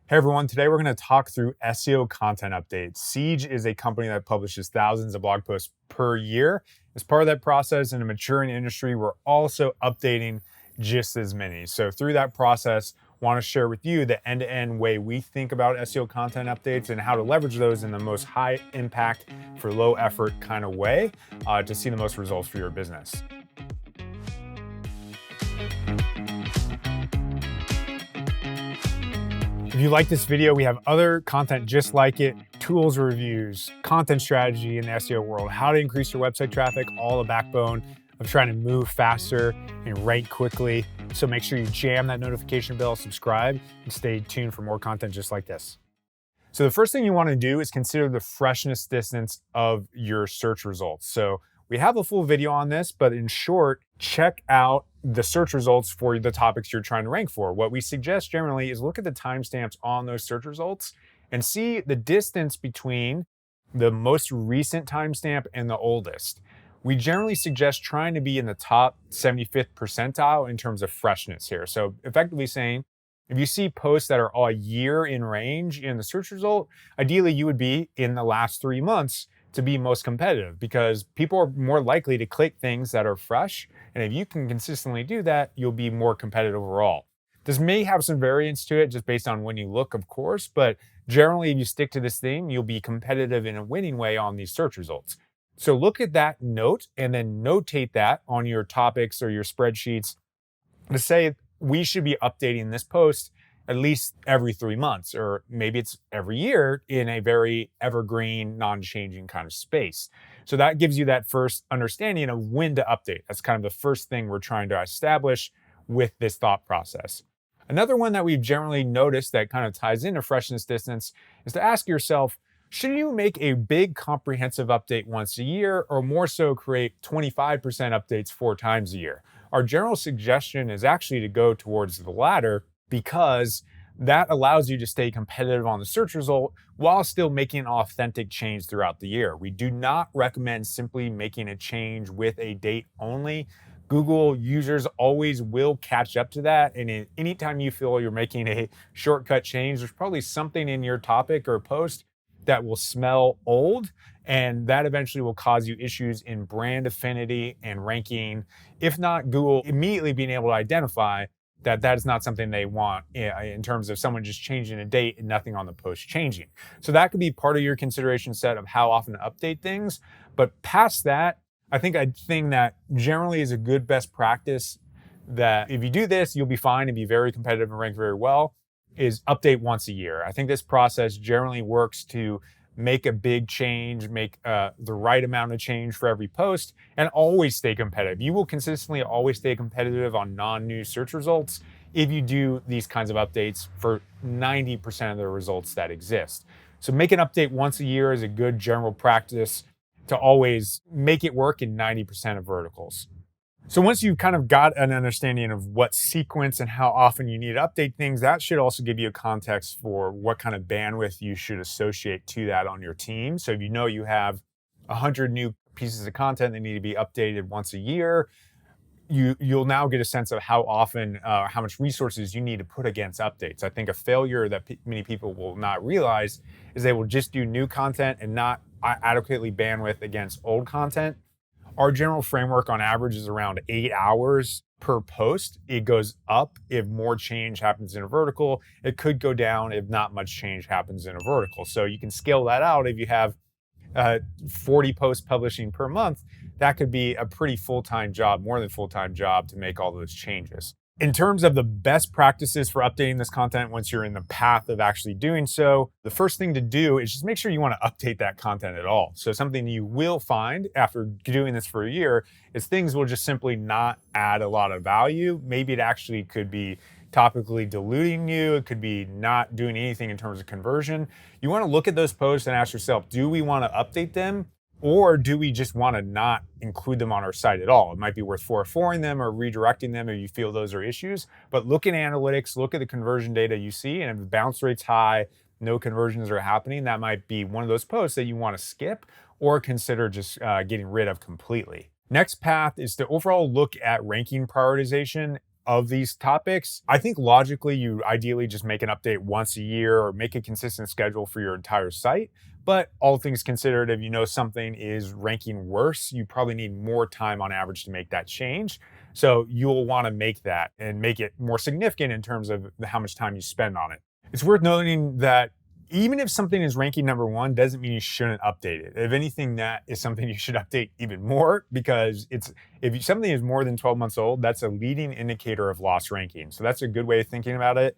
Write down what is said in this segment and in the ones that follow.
Hey everyone, today we're going to talk through SEO content updates. Siege is a company that publishes thousands of blog posts per year. As part of that process in a maturing industry, we're also updating just as many. So through that process, want to share with you the end-to-end way we think about SEO content updates and how to leverage those in the most high impact for low effort kind of way to see the most results for your business. If you like this video, we have other content just like it, tools reviews, content strategy in the SEO world, how to increase your website traffic, all the backbone of trying to move faster and rank quickly. So make sure you jam that notification bell, subscribe, and stay tuned for more content just like this. So the first thing you want to do is consider the freshness distance of your search results. So we have a full video on this, but in short, check out the search results for the topics you're trying to rank for. What we suggest generally is look at the timestamps on those search results and see the distance between the most recent timestamp and the oldest. We generally suggest trying to be in the top 75th percentile in terms of freshness here. So effectively saying, if you see posts that are a year in range in the search result, ideally you would be in the last 3 months to be most competitive because people are more likely to click things that are fresh. And if you can consistently do that, you'll be more competitive overall. This may have some variance to it just based on when you look, of course, but generally if you stick to this theme, you'll be competitive in a winning way on these search results. So look at that note and then notate that on your topics or your spreadsheets to say we should be updating this post at least every 3 months, or maybe it's every year in a very evergreen, non-changing kind of space. So that gives you that first understanding of when to update. That's kind of the first thing we're trying to establish with this thought process. Another one that we've generally noticed that kind of ties into freshness distance is to ask yourself, should you make a big comprehensive update once a year or more so create 25% updates 4 times a year? Our general suggestion is actually to go towards the latter because that allows you to stay competitive on the search result while still making an authentic change throughout the year. We do not recommend simply making a change with a date only. Google users always will catch up to that. And anytime you feel you're making a shortcut change, there's probably something in your topic or post that will smell old. And that eventually will cause you issues in brand affinity and ranking, if not Google immediately being able to identify that is not something they want in terms of someone just changing a date and nothing on the post changing. So that could be part of your consideration set of how often to update things. But past that, I think a thing that generally is a good best practice that if you do this, you'll be fine and be very competitive and rank very well, is update once a year. I think this process generally works to make a big change, make the right amount of change for every post, and always stay competitive. You will consistently always stay competitive on non-new search results if you do these kinds of updates for 90% of the results that exist. So make an update once a year is a good general practice to always make it work in 90% of verticals. So once you've kind of got an understanding of what sequence and how often you need to update things, that should also give you a context for what kind of bandwidth you should associate to that on your team. So if you know you have 100 new pieces of content that need to be updated once a year, you'll now get a sense of how often, how much resources you need to put against updates. I think a failure that many people will not realize is they will just do new content and not adequately bandwidth against old content. Our general framework on average is around 8 hours per post. It goes up if more change happens in a vertical. It could go down if not much change happens in a vertical. So you can scale that out. If you have 40 posts publishing per month, that could be a pretty full-time job, more than full-time job to make all those changes. In terms of the best practices for updating this content once you're in the path of actually doing so, the first thing to do is just make sure you want to update that content at all. So something you will find after doing this for a year is things will just simply not add a lot of value. Maybe it actually could be topically diluting you. It could be not doing anything in terms of conversion. You want to look at those posts and ask yourself, do we want to update them? Or do we just want to not include them on our site at all? It might be worth 404ing them or redirecting them if you feel those are issues. But look at analytics, look at the conversion data you see, and if the bounce rate's high, no conversions are happening, that might be one of those posts that you want to skip or consider just getting rid of completely. Next path is to overall look at ranking prioritization of these topics. I think logically, you ideally just make an update once a year or make a consistent schedule for your entire site. But all things considered, if you know something is ranking worse, you probably need more time on average to make that change. So you'll want to make that and make it more significant in terms of how much time you spend on it. It's worth noting that even if something is ranking number one, doesn't mean you shouldn't update it. If anything, that is something you should update even more, because if something is more than 12 months old, that's a leading indicator of lost ranking. So that's a good way of thinking about it.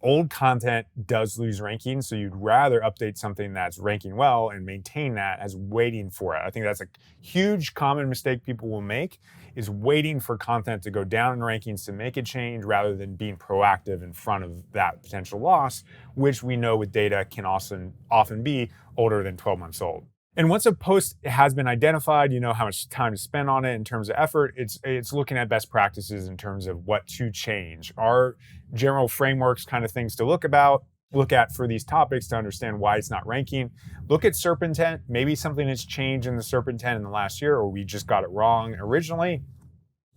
Old content does lose ranking, so you'd rather update something that's ranking well and maintain that as waiting for it. I think that's a huge common mistake people will make, is waiting for content to go down in rankings to make a change rather than being proactive in front of that potential loss, which we know with data can also often be older than 12 months old. And once a post has been identified, you know how much time to spend on it in terms of effort. It's looking at best practices in terms of what to change. Our general frameworks, kind of things to look at for these topics to understand why it's not ranking. Look at SERP intent. Maybe something has changed in the SERP intent in the last year, or we just got it wrong originally.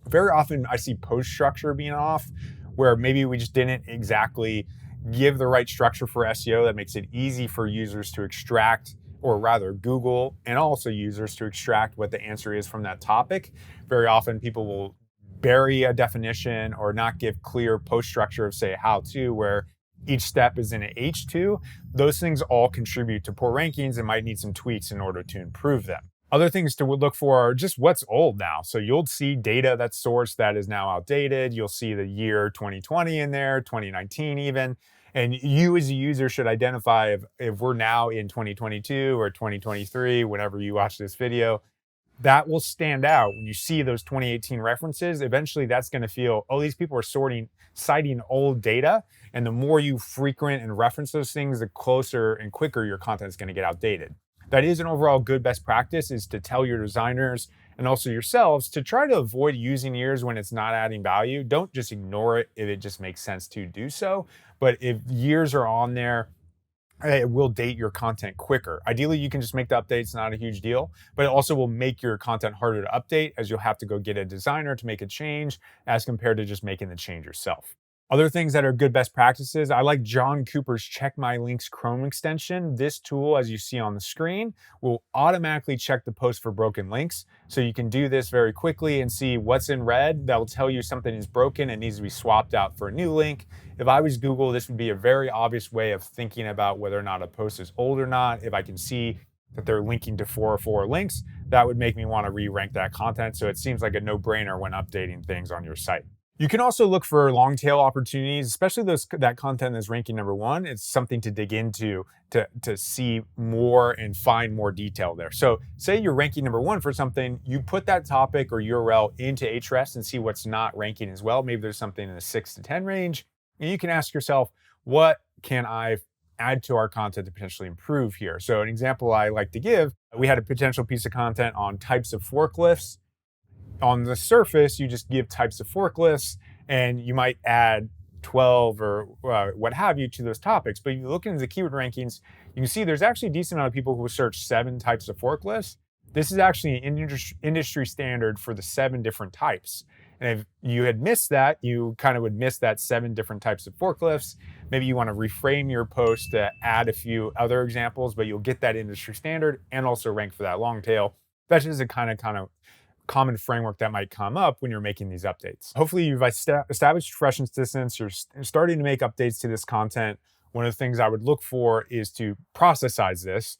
Very often I see post structure being off, where maybe we just didn't exactly give the right structure for SEO that makes it easy for users to extract, or rather Google and also users to extract what the answer is from that topic. Very often people will bury a definition or not give clear post structure of, say, how to, where each step is in an H2. Those things all contribute to poor rankings and might need some tweaks in order to improve them. Other things to look for are just what's old now. So you'll see data that's sourced that is now outdated. You'll see the year 2020 in there, 2019 even. And you as a user should identify if we're now in 2022 or 2023, whenever you watch this video, that will stand out. When you see those 2018 references, eventually that's going to feel, oh, these people are citing old data. And the more you frequent and reference those things, the closer and quicker your content is going to get outdated. That is an overall good best practice, is to tell your designers and also yourselves to try to avoid using years when it's not adding value. Don't just ignore it if it just makes sense to do so. But if years are on there, it will date your content quicker. Ideally, you can just make the updates, not a huge deal, but it also will make your content harder to update, as you'll have to go get a designer to make a change as compared to just making the change yourself. Other things that are good best practices, I like John Cooper's Check My Links Chrome extension. This tool, as you see on the screen, will automatically check the post for broken links. So you can do this very quickly and see what's in red. That will tell you something is broken and needs to be swapped out for a new link. If I was Google, this would be a very obvious way of thinking about whether or not a post is old or not. If I can see that they're linking to 404 links, that would make me want to re-rank that content. So it seems like a no-brainer when updating things on your site. You can also look for long tail opportunities, especially that content that's ranking number one. It's something to dig into to see more and find more detail there. So say you're ranking number one for something, you put that topic or URL into Ahrefs and see what's not ranking as well. Maybe there's something in the 6 to 10 range. And you can ask yourself, what can I add to our content to potentially improve here? So an example I like to give, we had a potential piece of content on types of forklifts. On the surface, you just give types of forklifts and you might add 12 or what have you to those topics. But if you look into the keyword rankings, you can see there's actually a decent amount of people who search 7 types of forklifts. This is actually an industry standard for the 7 different types. And if you had missed that, you kind of would miss that 7 different types of forklifts. Maybe you want to reframe your post to add a few other examples, but you'll get that industry standard and also rank for that long tail. That's just a kind of common framework that might come up when you're making these updates. Hopefully you've established freshness distance, you're starting to make updates to this content. One of the things I would look for is to processize this.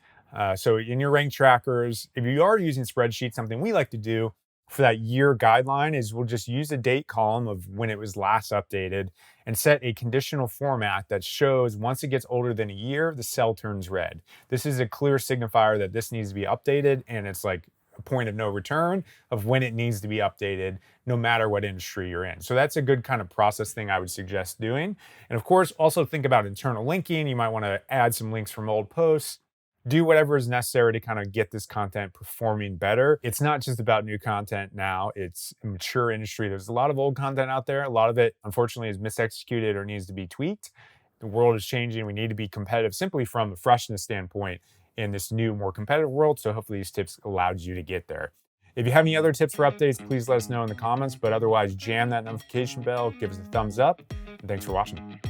So in your rank trackers, if you are using spreadsheets, something we like to do for that year guideline is we'll just use a date column of when it was last updated and set a conditional format that shows once it gets older than a year, the cell turns red. This is a clear signifier that this needs to be updated, and it's like a point of no return of when it needs to be updated, no matter what industry you're in. So that's a good kind of process thing I would suggest doing. And of course, also think about internal linking. You might want to add some links from old posts. Do whatever is necessary to kind of get this content performing better. It's not just about new content now, it's a mature industry. There's a lot of old content out there. A lot of it, unfortunately, is misexecuted or needs to be tweaked. The world is changing. We need to be competitive simply from the freshness standpoint in this new, more competitive world. So hopefully these tips allowed you to get there. If you have any other tips for updates, please let us know in the comments, but otherwise jam that notification bell, give us a thumbs up, and thanks for watching.